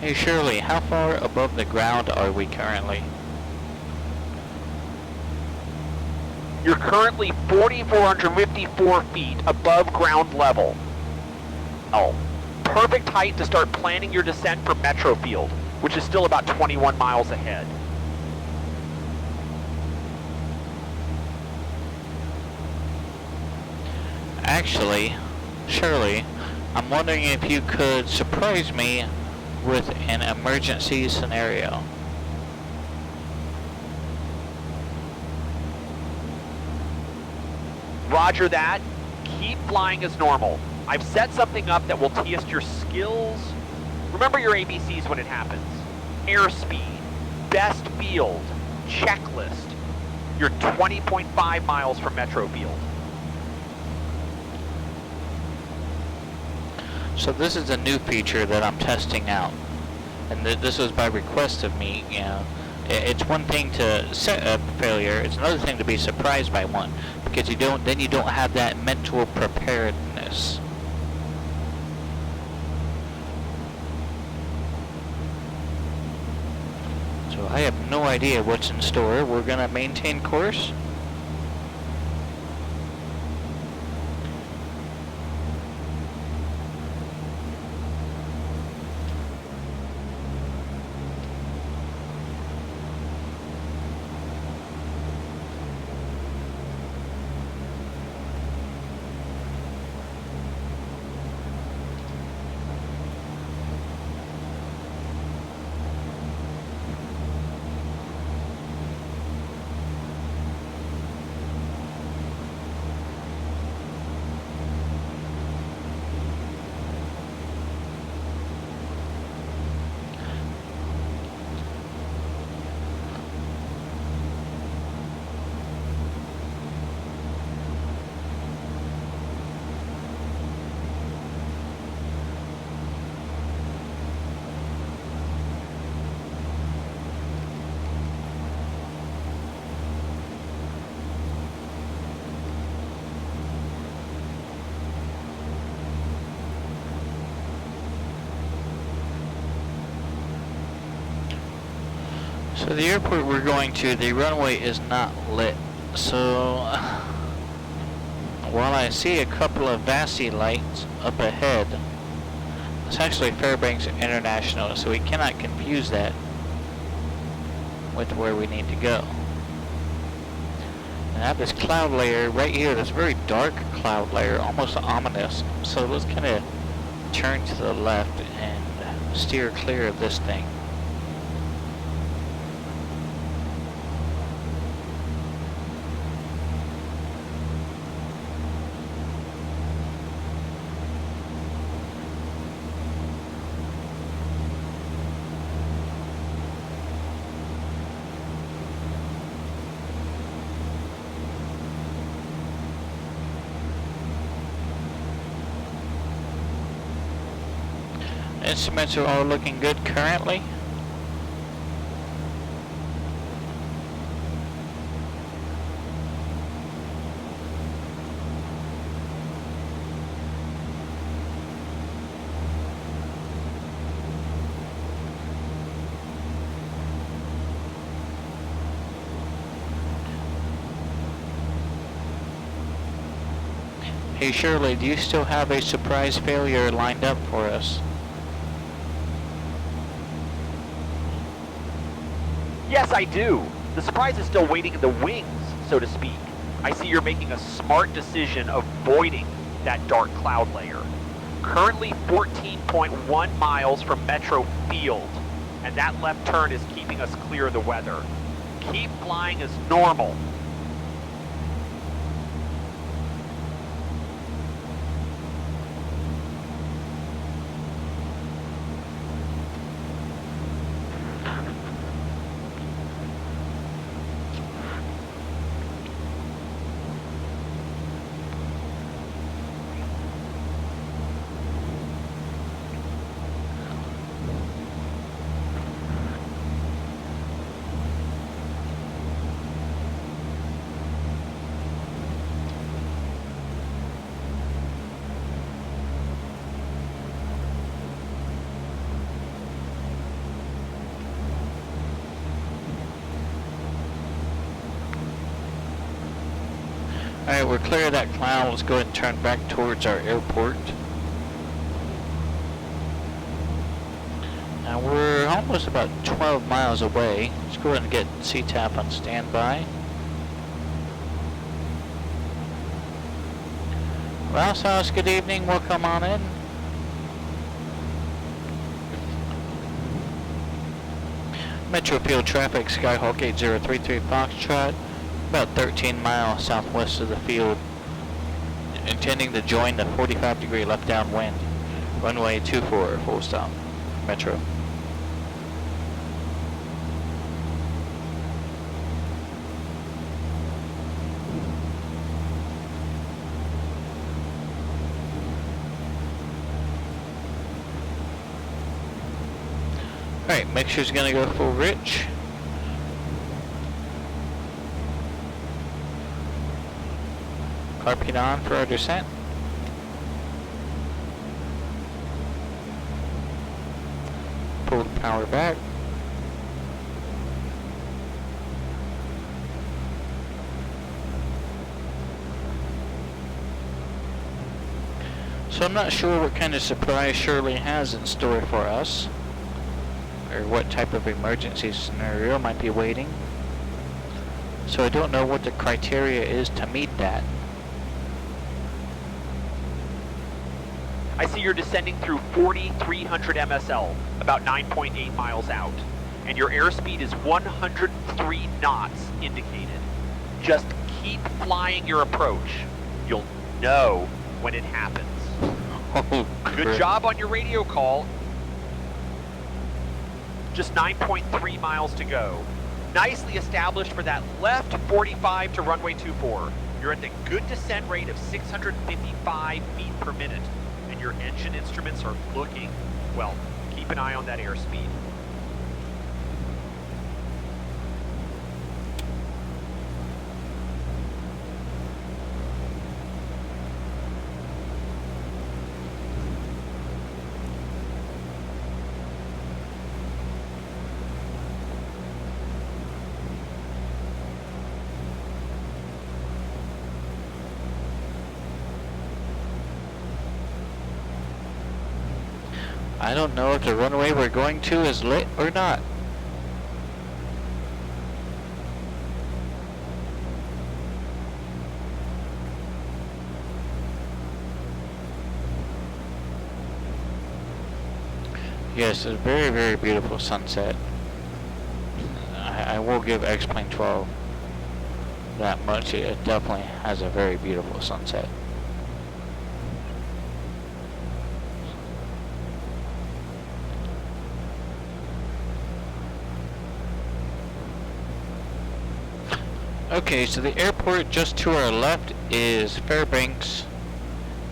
Hey Shirley, how far above the ground are we currently? You're currently 4,454 feet above ground level. Oh, perfect height to start planning your descent for Metro Field, which is still about 21 miles ahead. Actually, Shirley, I'm wondering if you could surprise me with an emergency scenario. Roger that. Keep flying as normal. I've set something up that will test your skills. Remember your ABCs when it happens. Airspeed, best field, checklist. You're 20.5 miles from Metro Field. So this is a new feature that I'm testing out, and this was by request of me. You know, it's one thing to set up failure; it's another thing to be surprised by one, because you don't have that mental preparedness. So I have no idea what's in store. We're gonna maintain course. So the airport we're going to, the runway is not lit. So while I see a couple of VASI lights up ahead, it's actually Fairbanks International, so we cannot confuse that with where we need to go. And I have this cloud layer right here, this very dark cloud layer, almost ominous. So let's kind of turn to the left and steer clear of this thing. Instruments are all looking good currently. Hey Shirley, do you still have a surprise failure lined up for us? Yes, I do. The surprise is still waiting in the wings, so to speak. I see you're making a smart decision avoiding that dark cloud layer. Currently 14.1 miles from Metro Field, and that left turn is keeping us clear of the weather. Keep flying as normal. Alright, we're clear of that cloud. Let's go ahead and turn back towards our airport. Now we're almost about 12 miles away. Let's go ahead and get CTAP on standby. Rouse House, good evening. Welcome on in. Metro Field traffic, Skyhawk 8033 Foxtrot, about 13 miles southwest of the field, intending to join the 45-degree left downwind. Runway 24, full stop. Metro. Alright, mixture's gonna go full rich. Carpet on for our descent. Pull the power back. So I'm not sure what kind of surprise Shirley has in store for us, or what type of emergency scenario might be waiting. So I don't know what the criteria is to meet that. I see you're descending through 4,300 MSL, about 9.8 miles out, and your airspeed is 103 knots indicated. Just keep flying your approach. You'll know when it happens. Oh, good job on your radio call. Just 9.3 miles to go. Nicely established for that left 45 to runway 24. You're at the good descent rate of 655 feet per minute, and your engine instruments are looking, well, keep an eye on that airspeed. I don't know if the runway we're going to is lit or not. Yes, it's a very, very beautiful sunset. I will give X-Plane 12 that much. It definitely has a very beautiful sunset. Okay, so the airport just to our left is Fairbanks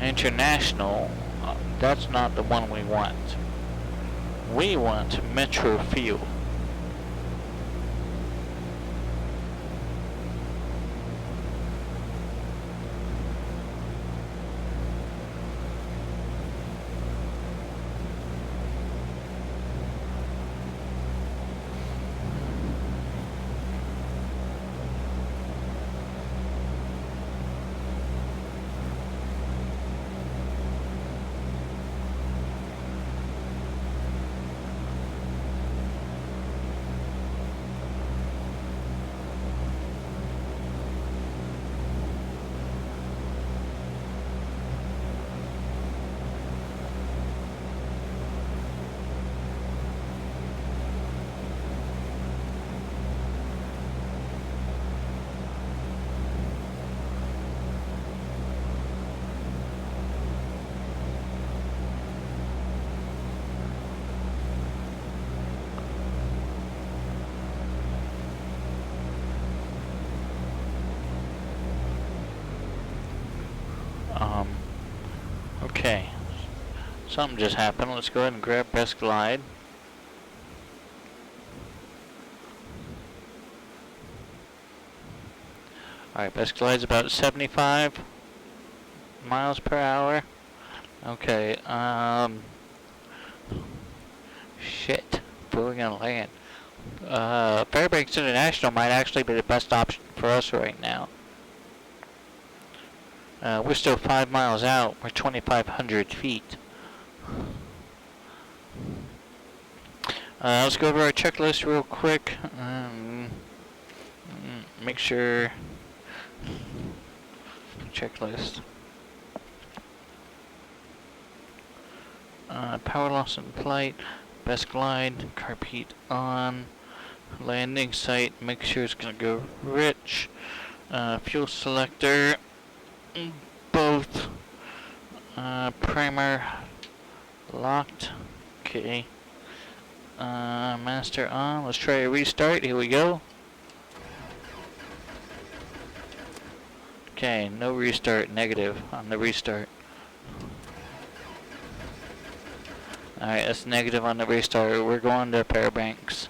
International. That's not the one we want. We want Metro Field. Okay. Something just happened. Let's go ahead and grab best glide. Alright, best glide's about 75 miles per hour. Okay, shit. We're gonna land. Fairbanks International might actually be the best option for us right now. We're still 5 miles out. We're 2,500 feet. Let's go over our checklist real quick. Make sure. Checklist. Power loss in flight. Best glide. Carpet on. Landing site. Make sure it's gonna go rich. Fuel selector. Both. Primer locked. Okay. Master on. Let's try a restart. Here we go. Okay, no restart. Negative on the restart. Alright, that's negative on the restart. We're going to Fairbanks.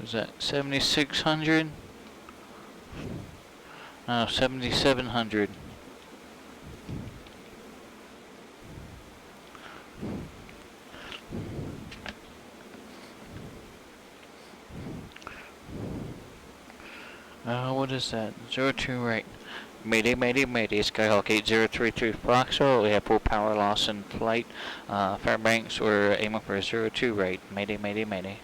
Is that 7,600? No, 7,700. What is that? 02 right. Mayday, mayday, mayday. Skyhawk 8033 Foxtrot. We have full power loss in flight. Fairbanks, we're aiming for 02 right. Mayday, mayday, mayday.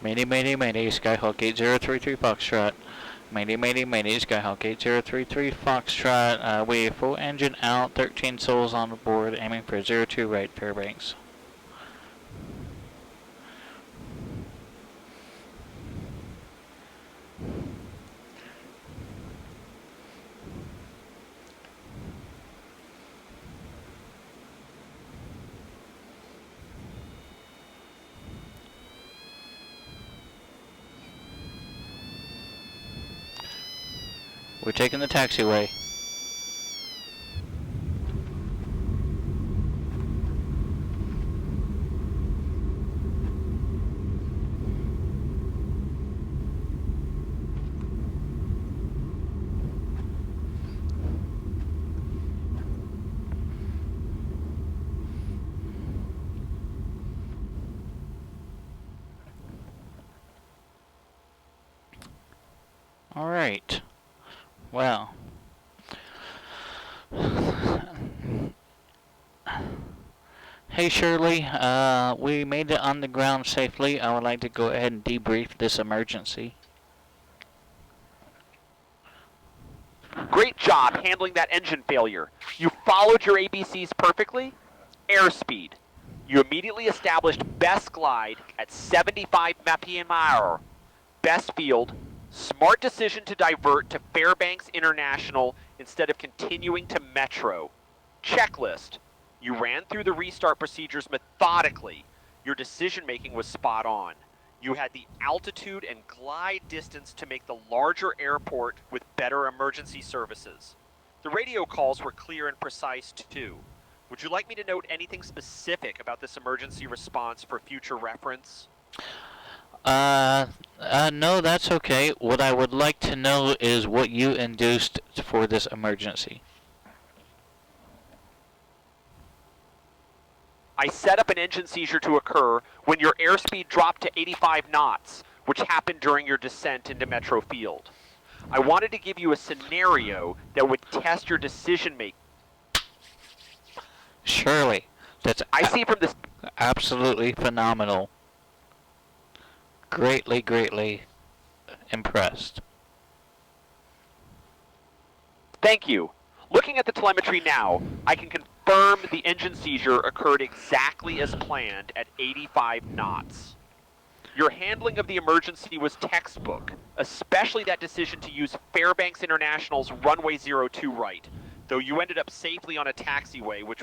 Mayday, mayday, mayday, Skyhawk 8033 Foxtrot. Mayday, mayday, mayday, Skyhawk 8033 Foxtrot. We have full engine out, 13 souls on the board, aiming for 02 right, Fairbanks. We're taking the taxiway. All right. Well. Hey Shirley, we made it on the ground safely. I would like to go ahead and debrief this emergency. Great job handling that engine failure. You followed your ABCs perfectly. Airspeed. You immediately established best glide at 75 mph. Best field. Smart decision to divert to Fairbanks International instead of continuing to Metro. Checklist. You ran through the restart procedures methodically. Your decision making was spot on. You had the altitude and glide distance to make the larger airport with better emergency services. The radio calls were clear and precise too. Would you like me to note anything specific about this emergency response for future reference? No, that's okay. What I would like to know is what you induced for this emergency. I set up an engine seizure to occur when your airspeed dropped to 85 knots, which happened during your descent into Metro Field. I wanted to give you a scenario that would test your decision making. Shirley, that's I see from this. absolutely phenomenal. Greatly, greatly impressed. Thank you. Looking at the telemetry now, I can confirm the engine seizure occurred exactly as planned at 85 knots. Your handling of the emergency was textbook, especially that decision to use Fairbanks International's runway 02 right, though you ended up safely on a taxiway, which...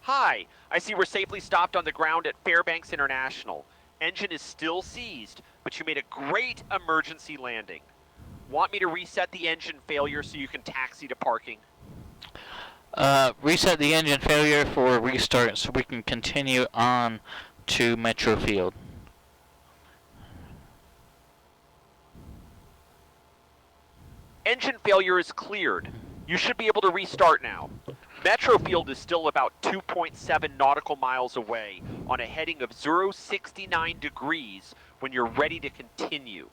Hi, I see we're safely stopped on the ground at Fairbanks International. Engine is still seized, but you made a great emergency landing. Want me to reset the engine failure so you can taxi to parking? Reset the engine failure for restart so we can continue on to Metro Field. Engine failure is cleared. You should be able to restart now. Metro Field is still about 2.7 nautical miles away on a heading of 069 degrees when you're ready to continue.